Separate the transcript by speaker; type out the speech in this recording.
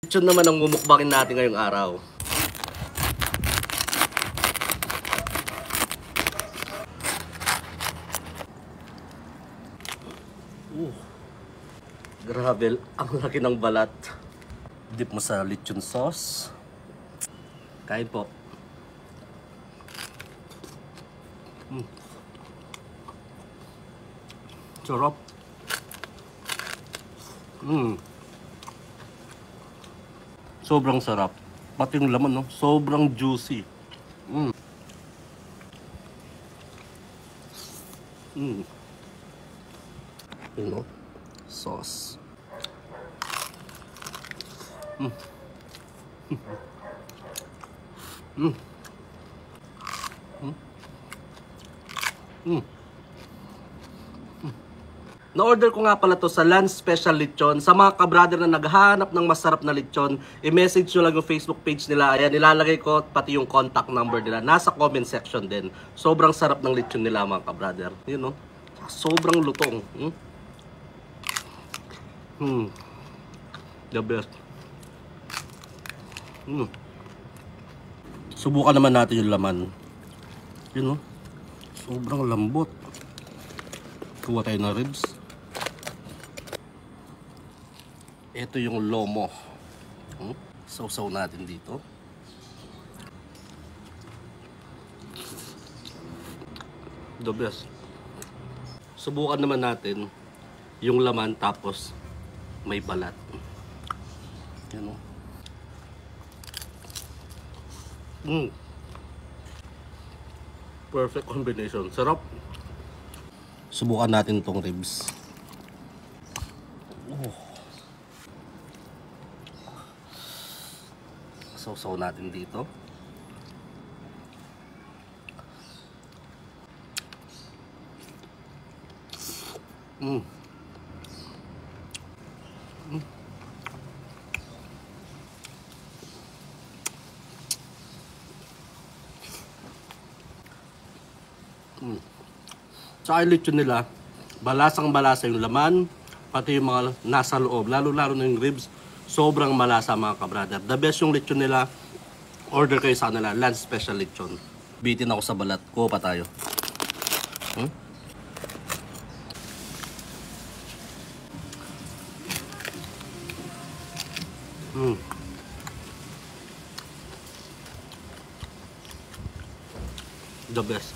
Speaker 1: Lechon naman ang mumukbangin natin ngayong araw. Grabe, ang laki ng balat. Dip mo sa lechon sauce. Kain po. Sarap. Sobrang sarap. Pati yung laman, no? Sobrang juicy. You know, sauce. Na-order ko nga pala to sa Lance Special Lechon. Sa mga ka-brother na naghahanap ng masarap na lechon, i-message nyo lang yung Facebook page nila. Ayan, nilalagay ko pati yung contact number nila. Nasa comment section din. Sobrang sarap ng lechon nila mga ka-brother. You know, sobrang lutong. The best. Subukan naman natin yung laman. You know, sobrang lambot. Kuha tayo ng ribs. Ito yung lomo. Sausaw natin dito. The best. Subukan naman natin yung laman tapos may balat. Yan o. Perfect combination. Sarap. Subukan natin tong ribs. Sausaw natin dito. Sa lechon nila, balasang malasa yung laman, pati yung mga nasa loob, lalo-lalo na yung ribs, sobrang malasa mga ka-brother. The best yung lechon nila, order kayo sa kanila, Lance Special Lechon. Bitin ako sa balat, kuha pa tayo. The best.